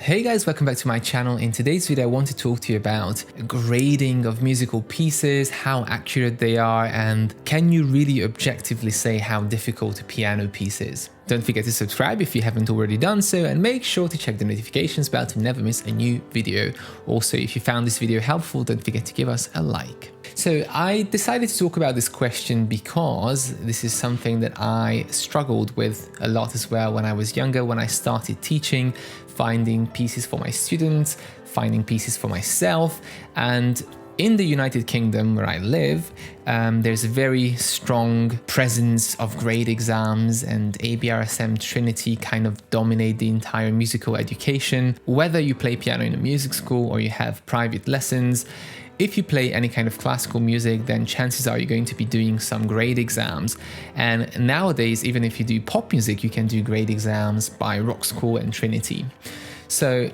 Hey guys, welcome back to my channel. In today's video, I want to talk to you about grading of musical pieces, how accurate they are, and can you really objectively say how difficult a piano piece is? Don't forget to subscribe if you haven't already done so, and make sure to check the notifications bell to never miss a new video. Also, if you found this video helpful, don't forget to give us a like. So I decided to talk about this question because this is something that I struggled with a lot as well when I was younger, when I started teaching, finding pieces for my students, finding pieces for myself. And in the United Kingdom where I live, there's a very strong presence of grade exams, and ABRSM Trinity kind of dominate the entire musical education. Whether you play piano in a music school or you have private lessons, if you play any kind of classical music, then chances are you're going to be doing some grade exams. And nowadays, even if you do pop music, you can do grade exams by Rock School and Trinity. So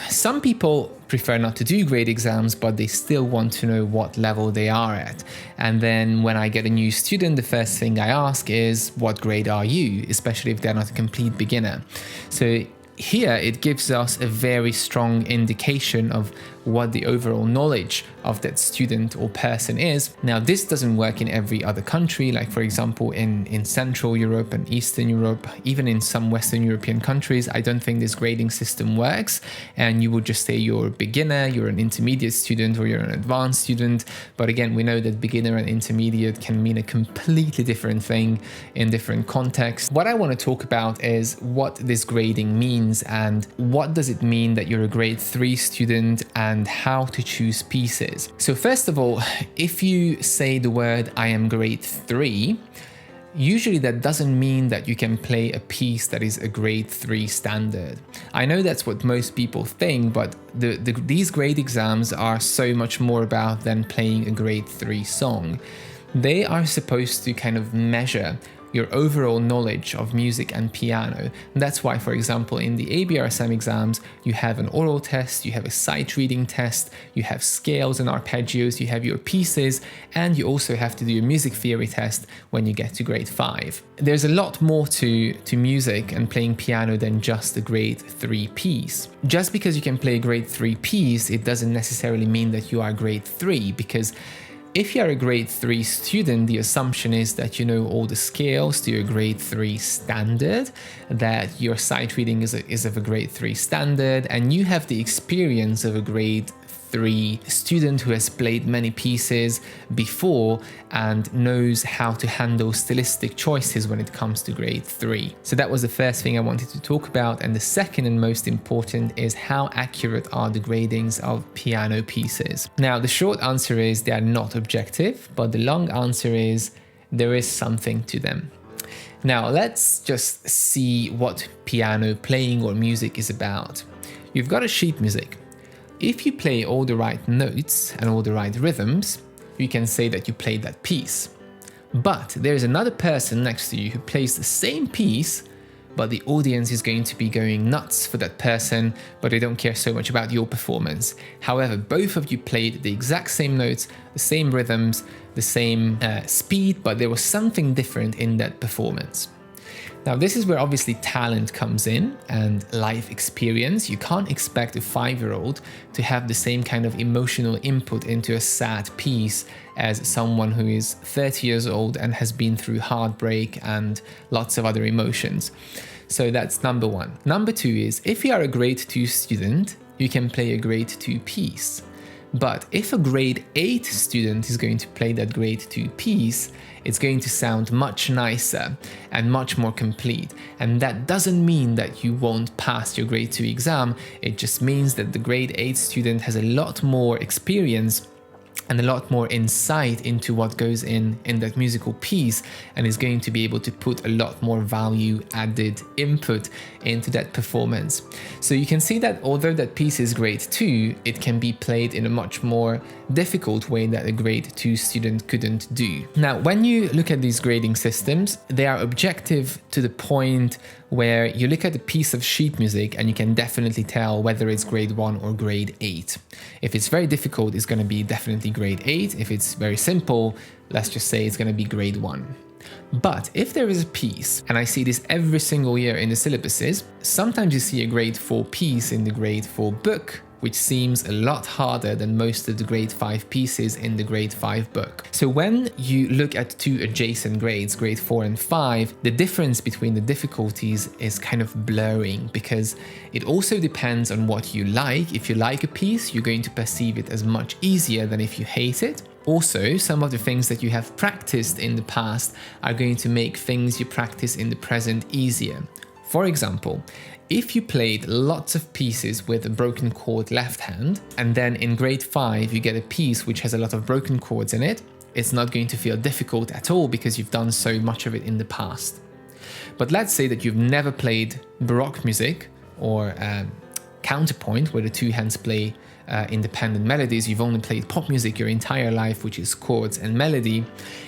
some people prefer not to do grade exams, but they still want to know what level they are at. And then when I get a new student, the first thing I ask is, what grade are you? Especially if they're not a complete beginner. So here it gives us a very strong indication of what the overall knowledge of that student or person is. Now, this doesn't work in every other country, like for example in Central Europe and Eastern Europe, even in some Western European countries, I don't think this grading system works, and you would just say you're a beginner, you're an intermediate student, or you're an advanced student. But again, we know that beginner and intermediate can mean a completely different thing in different contexts. What I want to talk about is what this grading means and what does it mean that you're a grade 3 student, and how to choose pieces. So first of all, if you say the word I am grade 3, usually that doesn't mean that you can play a piece that is a grade 3 standard. I know that's what most people think, but these grade exams are so much more about than playing a grade 3 song. They are supposed to kind of measure your overall knowledge of music and piano. And that's why, for example, in the ABRSM exams, you have an oral test, you have a sight reading test, you have scales and arpeggios, you have your pieces, and you also have to do a music theory test when you get to grade 5. There's a lot more to music and playing piano than just a grade 3 piece. Just because you can play a grade 3 piece, it doesn't necessarily mean that you are grade 3, because if you're a grade 3 student, the assumption is that you know all the scales to your grade 3 standard, that your sight reading is of a grade 3 standard, and you have the experience of a grade 3 student who has played many pieces before and knows how to handle stylistic choices when it comes to grade 3. So that was the first thing I wanted to talk about. And the second and most important is how accurate are the gradings of piano pieces. Now, the short answer is they are not objective, but the long answer is there is something to them. Now, let's just see what piano playing or music is about. You've got a sheet music. If you play all the right notes and all the right rhythms, you can say that you played that piece. But there's another person next to you who plays the same piece, but the audience is going to be going nuts for that person, but they don't care so much about your performance. However, both of you played the exact same notes, the same rhythms, the same speed, but there was something different in that performance. Now, this is where obviously talent comes in and life experience. You can't expect a 5-year-old to have the same kind of emotional input into a sad piece as someone who is 30 years old and has been through heartbreak and lots of other emotions. So that's number one. Number two is, if you are a grade 2 student, you can play a grade 2 piece. But if a grade 8 student is going to play that grade 2 piece, it's going to sound much nicer and much more complete. And that doesn't mean that you won't pass your grade 2 exam. It just means that the grade 8 student has a lot more experience and a lot more insight into what goes in that musical piece, and is going to be able to put a lot more value added input into that performance. So you can see that although that piece is grade 2, it can be played in a much more difficult way that a grade 2 student couldn't do. Now, when you look at these grading systems, they are objective to the point where you look at a piece of sheet music and you can definitely tell whether it's grade 1 or grade 8. If it's very difficult, it's going to be definitely grade 8. If it's very simple, let's just say it's going to be grade 1. But if there is a piece, and I see this every single year in the syllabuses, sometimes you see a grade 4 piece in the grade 4 book, which seems a lot harder than most of the grade 5 pieces in the grade 5 book. So when you look at two adjacent grades, grade 4 and 5, the difference between the difficulties is kind of blurring, because it also depends on what you like. If you like a piece, you're going to perceive it as much easier than if you hate it. Also, some of the things that you have practiced in the past are going to make things you practice in the present easier. For example, if you played lots of pieces with a broken chord left hand, and then in grade 5 you get a piece which has a lot of broken chords in it, it's not going to feel difficult at all because you've done so much of it in the past. But let's say that you've never played Baroque music or counterpoint, where the two hands play independent melodies. You've only played pop music your entire life, which is chords and melody,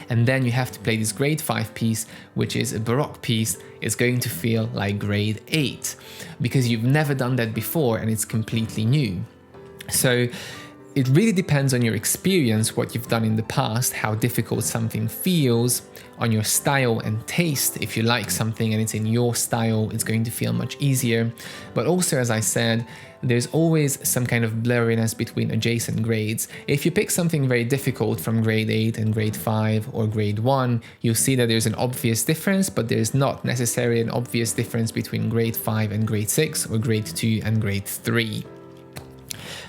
and then you have to play this grade 5 piece, which is a Baroque piece. It's going to feel like grade 8 because you've never done that before and it's completely new. So it really depends on your experience, what you've done in the past, how difficult something feels, on your style and taste. If you like something and it's in your style, it's going to feel much easier. But also, as I said, there's always some kind of blurriness between adjacent grades. If you pick something very difficult from grade 8 and grade 5 or grade 1, you'll see that there's an obvious difference, but there's not necessarily an obvious difference between grade 5 and grade 6 or grade 2 and grade 3.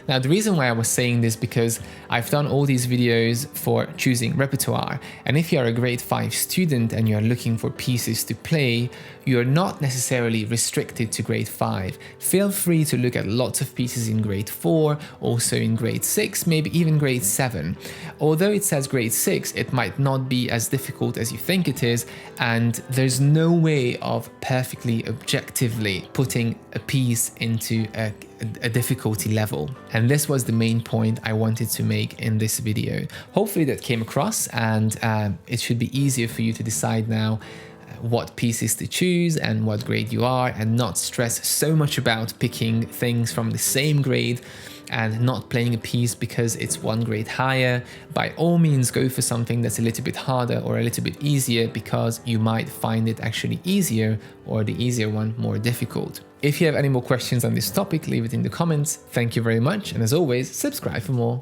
Now, the reason why I was saying this because I've done all these videos for choosing repertoire, and if you're a grade 5 student and you're looking for pieces to play, you're not necessarily restricted to grade 5. Feel free to look at lots of pieces in grade 4, also in grade 6, maybe even grade 7. Although it says grade 6, it might not be as difficult as you think it is, and there's no way of perfectly objectively putting a piece into a difficulty level. And this was the main point I wanted to make in this video. Hopefully that came across, and it should be easier for you to decide now what pieces to choose and what grade you are, and not stress so much about picking things from the same grade and not playing a piece because it's one grade higher. By all means, go for something that's a little bit harder or a little bit easier, because you might find it actually easier, or the easier one more difficult. If you have any more questions on this topic, leave it in the comments. Thank you very much, and as always, subscribe for more.